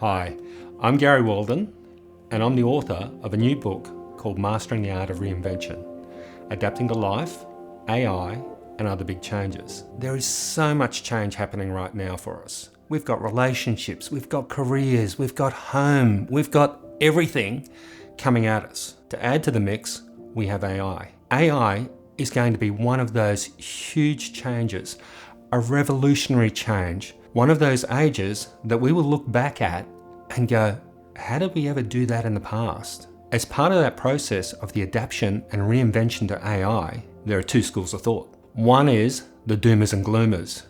Hi, I'm Gary Waldon, and I'm the author of a new book called Mastering the Art of Reinvention, Adapting to Life, AI, and Other Big Changes. There is so much change happening right now for us. We've got relationships, we've got careers, we've got home, we've got everything coming at us. To add to the mix, we have AI. AI is going to be one of those huge changes, a revolutionary change, one of those ages that we will look back at and go, how did we ever do that in the past? As part of that process of the adaptation and reinvention to AI, there are two schools of thought. One is the doomers and gloomers.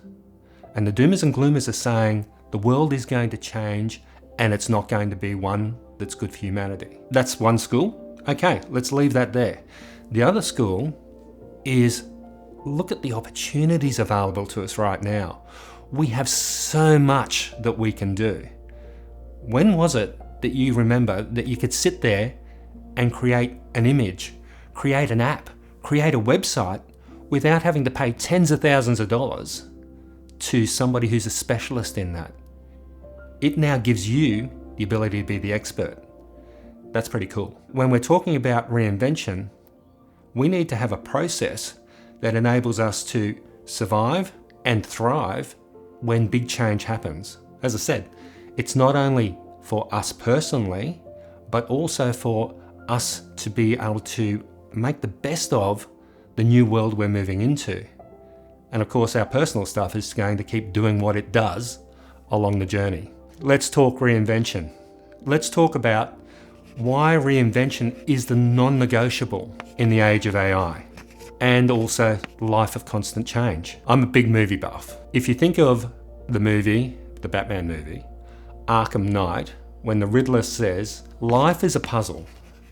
And the doomers and gloomers are saying the world is going to change and it's not going to be one that's good for humanity. That's one school. Okay, let's leave that there. The other school is look at the opportunities available to us right now. We have so much that we can do. When was it that you remember that you could sit there and create an image, create an app, create a website without having to pay tens of thousands of dollars to somebody who's a specialist in that? It now gives you the ability to be the expert. That's pretty cool. When we're talking about reinvention, we need to have a process that enables us to survive and thrive when big change happens. As I said, it's not only for us personally, but also for us to be able to make the best of the new world we're moving into. And of course, our personal stuff is going to keep doing what it does along the journey. Let's talk reinvention. Let's talk about why reinvention is the non-negotiable in the age of AI. And also life of constant change. I'm a big movie buff. If you think of the movie, the Batman movie, Arkham Knight, when the Riddler says, life is a puzzle,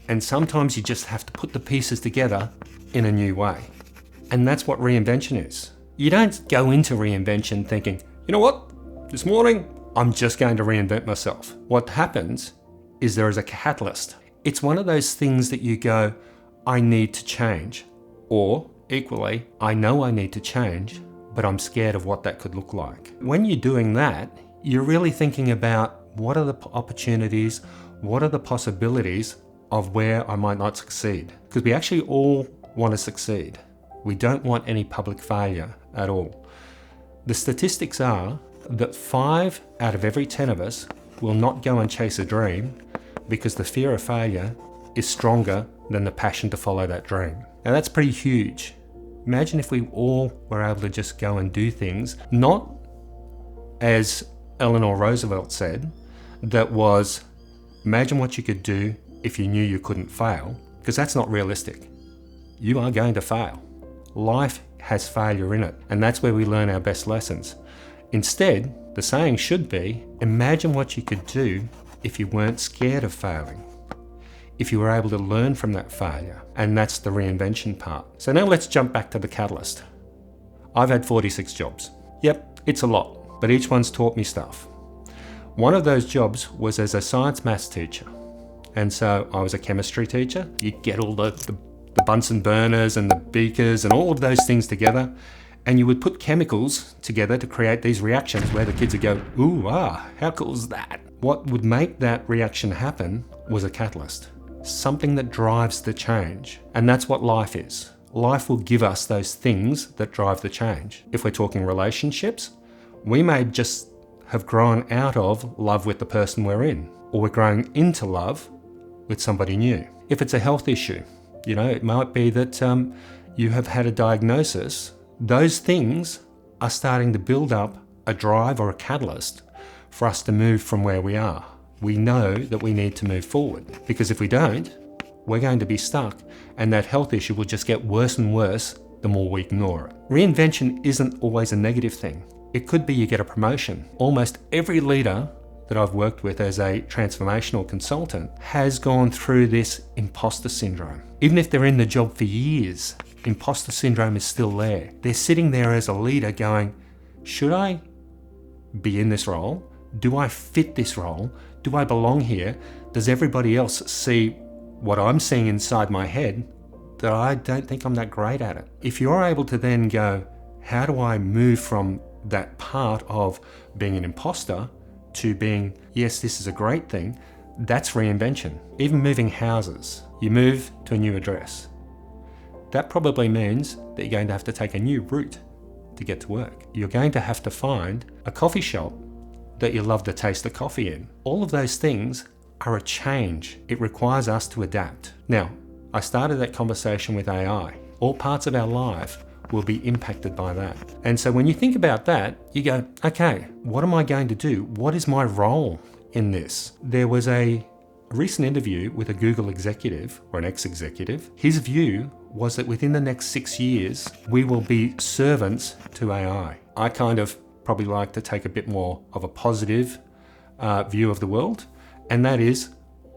and sometimes you just have to put the pieces together in a new way. And that's what reinvention is. You don't go into reinvention thinking, you know what, this morning, I'm just going to reinvent myself. What happens is there is a catalyst. It's one of those things that you go, I need to change. Or, equally, I know I need to change, but I'm scared of what that could look like. When you're doing that, you're really thinking about what are the opportunities, what are the possibilities of where I might not succeed. Because we actually all want to succeed. We don't want any public failure at all. The statistics are that 5 out of every 10 of us will not go and chase a dream because the fear of failure is stronger than the passion to follow that dream. Now that's pretty huge. Imagine if we all were able to just go and do things, not as Eleanor Roosevelt said, that was, imagine what you could do if you knew you couldn't fail, because that's not realistic. You are going to fail. Life has failure in it, and that's where we learn our best lessons. Instead, the saying should be, imagine what you could do if you weren't scared of failing. If you were able to learn from that failure. And that's the reinvention part. So now let's jump back to the catalyst. I've had 46 jobs. Yep, it's a lot, but each one's taught me stuff. One of those jobs was as a science maths teacher. And so I was a chemistry teacher. You get all the Bunsen burners and the beakers and all of those things together, and you would put chemicals together to create these reactions where the kids would go, ooh, how cool is that? What would make that reaction happen was a catalyst. Something that drives the change. And that's what life is. Life will give us those things that drive the change. If we're talking relationships, we may just have grown out of love with the person we're in, or we're growing into love with somebody new. If it's a health issue, it might be that you have had a diagnosis. Those things are starting to build up a drive or a catalyst for us to move from where we are. We know that we need to move forward, because if we don't, we're going to be stuck, and that health issue will just get worse and worse the more we ignore it. Reinvention isn't always a negative thing. It could be you get a promotion. Almost every leader that I've worked with as a transformational consultant has gone through this imposter syndrome. Even if they're in the job for years, imposter syndrome is still there. They're sitting there as a leader going, should I be in this role? Do I fit this role? Do I belong here? Does everybody else see what I'm seeing inside my head that I don't think I'm that great at it? If you're able to then go, how do I move from that part of being an imposter to being, yes, this is a great thing, that's reinvention. Even moving houses, you move to a new address. That probably means that you're going to have to take a new route to get to work. You're going to have to find a coffee shop that you love the taste of coffee in. All of those things are a change. It requires us to adapt. Now, I started that conversation with AI. All parts of our life will be impacted by that. And so when you think about that, you go, okay, what am I going to do? What is my role in this? There was a recent interview with a Google executive or an ex-executive. His view was that within the next 6 years, we will be servants to AI. I kind of probably like to take a bit more of a positive view of the world, and that is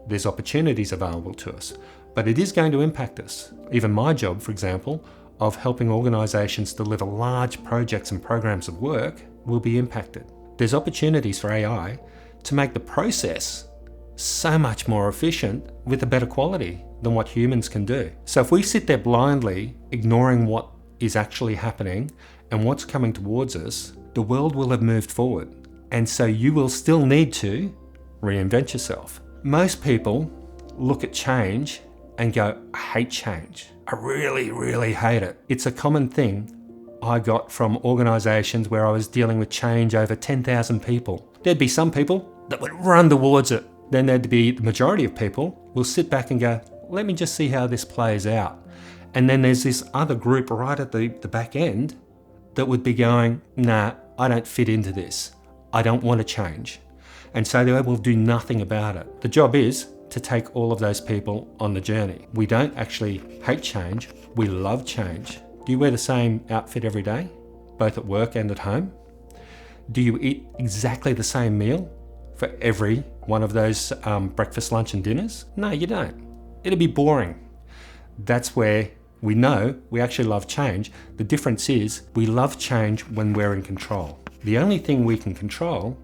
there's opportunities available to us, but it is going to impact us. Even my job, for example, of helping organisations deliver large projects and programs of work will be impacted. There's opportunities for AI to make the process so much more efficient with a better quality than what humans can do. So if we sit there blindly ignoring what is actually happening and what's coming towards us, the world will have moved forward. And so you will still need to reinvent yourself. Most people look at change and go, I hate change. I really, really hate it. It's a common thing I got from organisations where I was dealing with change over 10,000 people. There'd be some people that would run towards it. Then there'd be the majority of people will sit back and go, let me just see how this plays out. And then there's this other group right at the back end that would be going, nah, I don't fit into this. I don't want to change. And so they will do nothing about it. The job is to take all of those people on the journey. We don't actually hate change, we love change. Do you wear the same outfit every day, both at work and at home? Do you eat exactly the same meal for every one of those breakfast, lunch and dinners? No, you don't. It'd be boring. That's where we know we actually love change. The difference is we love change when we're in control. The only thing we can control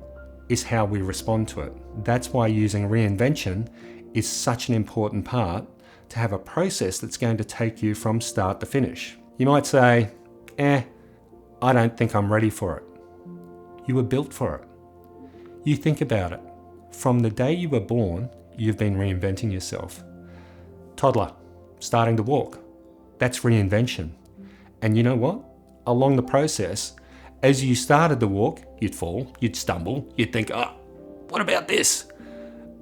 is how we respond to it. That's why using reinvention is such an important part, to have a process that's going to take you from start to finish. You might say, I don't think I'm ready for it. You were built for it. You think about it. From the day you were born, you've been reinventing yourself. Toddler, starting to walk. That's reinvention. And you know what? Along the process, as you started to walk, you'd fall, you'd stumble, you'd think, what about this?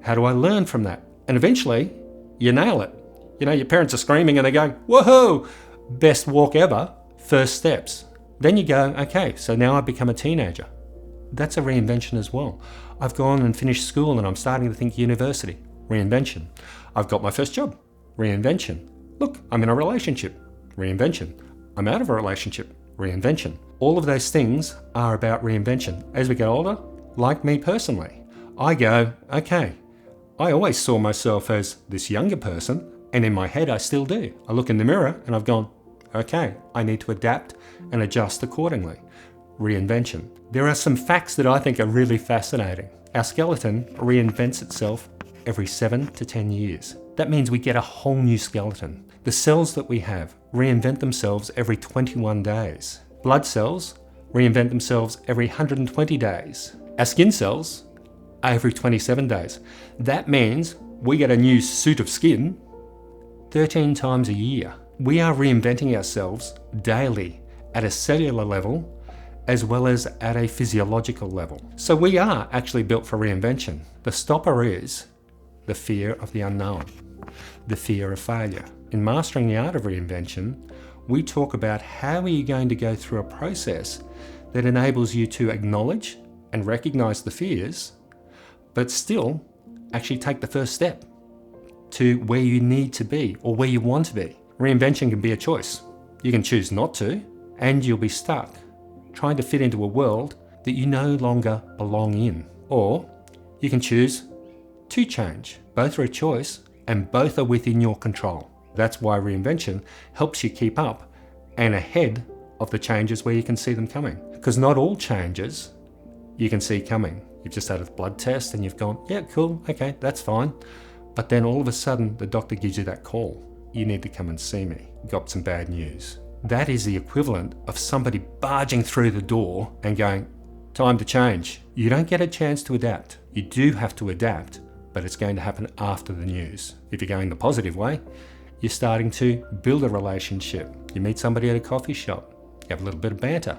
How do I learn from that? And eventually, you nail it. You know, your parents are screaming and they're going, woohoo, best walk ever, first steps. Then you go, okay, so now I've become a teenager. That's a reinvention as well. I've gone and finished school and I'm starting to think university. Reinvention. I've got my first job. Reinvention. Look, I'm in a relationship. Reinvention. I'm out of a relationship. Reinvention. All of those things are about reinvention. As we get older, like me personally, I go, okay, I always saw myself as this younger person, and in my head I still do. I look in the mirror and I've gone, okay, I need to adapt and adjust accordingly. Reinvention. There are some facts that I think are really fascinating. Our skeleton reinvents itself every 7 to 10 years. That means we get a whole new skeleton. The cells that we have reinvent themselves every 21 days. Blood cells reinvent themselves every 120 days. Our skin cells are every 27 days. That means we get a new suit of skin 13 times a year. We are reinventing ourselves daily at a cellular level as well as at a physiological level. So we are actually built for reinvention. The stopper is the fear of the unknown, the fear of failure. In Mastering the Art of Reinvention, we talk about how are you going to go through a process that enables you to acknowledge and recognize the fears, but still actually take the first step to where you need to be or where you want to be. Reinvention can be a choice. You can choose not to, and you'll be stuck trying to fit into a world that you no longer belong in. Or you can choose to change. Both are a choice and both are within your control. That's why reinvention helps you keep up and ahead of the changes where you can see them coming. Because not all changes you can see coming. You've just had a blood test and you've gone, yeah, cool, okay, that's fine. But then all of a sudden the doctor gives you that call. You need to come and see me. Got some bad news. That is the equivalent of somebody barging through the door and going, time to change. You don't get a chance to adapt. You do have to adapt, but it's going to happen after the news. If you're going the positive way, you're starting to build a relationship. You meet somebody at a coffee shop. You have a little bit of banter.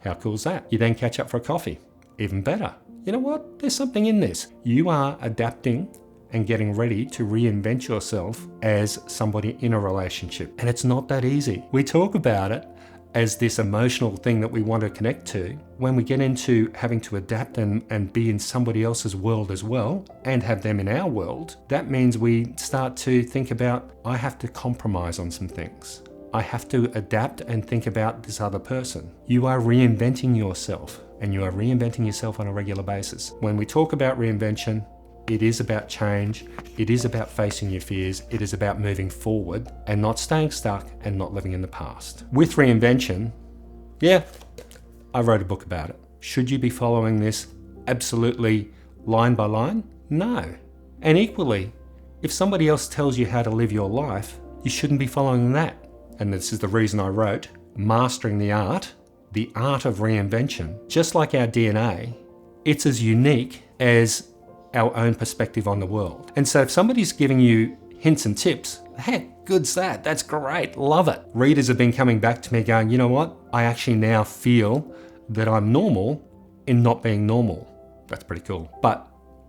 How cool is that? You then catch up for a coffee. Even better. You know what? There's something in this. You are adapting and getting ready to reinvent yourself as somebody in a relationship. And it's not that easy. We talk about it as this emotional thing that we want to connect to. When we get into having to adapt and be in somebody else's world as well, and have them in our world, that means we start to think about, I have to compromise on some things. I have to adapt and think about this other person. You are reinventing yourself, and you are reinventing yourself on a regular basis. When we talk about reinvention, it is about change. It is about facing your fears. It is about moving forward and not staying stuck and not living in the past. With reinvention, yeah, I wrote a book about it. Should you be following this absolutely line by line? No. And equally, if somebody else tells you how to live your life, you shouldn't be following that. And this is the reason I wrote Mastering the Art of Reinvention. Just like our DNA, it's as unique as our own perspective on the world. And so if somebody's giving you hints and tips, heck, good's that. That's great. Love it. Readers have been coming back to me going, you know what? I actually now feel that I'm normal in not being normal. That's pretty cool. But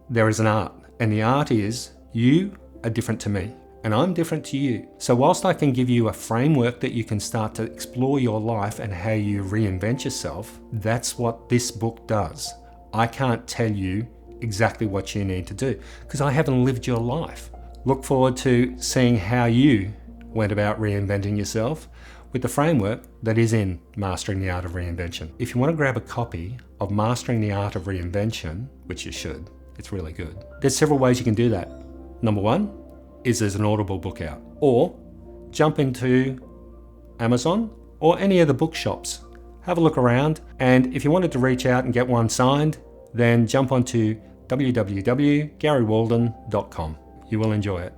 there is an art, and the art is you are different to me and I'm different to you. So whilst I can give you a framework that you can start to explore your life and how you reinvent yourself, that's what this book does. I can't tell you exactly what you need to do because I haven't lived your life. Look forward to seeing how you went about reinventing yourself with the framework that is in Mastering the Art of Reinvention. If you want to grab a copy of Mastering the Art of Reinvention, which you should, it's really good. There's several ways you can do that. Number one is there's an Audible book out, or jump into Amazon or any of the bookshops. Have a look around, and if you wanted to reach out and get one signed, then jump onto www.garywalden.com. You will enjoy it.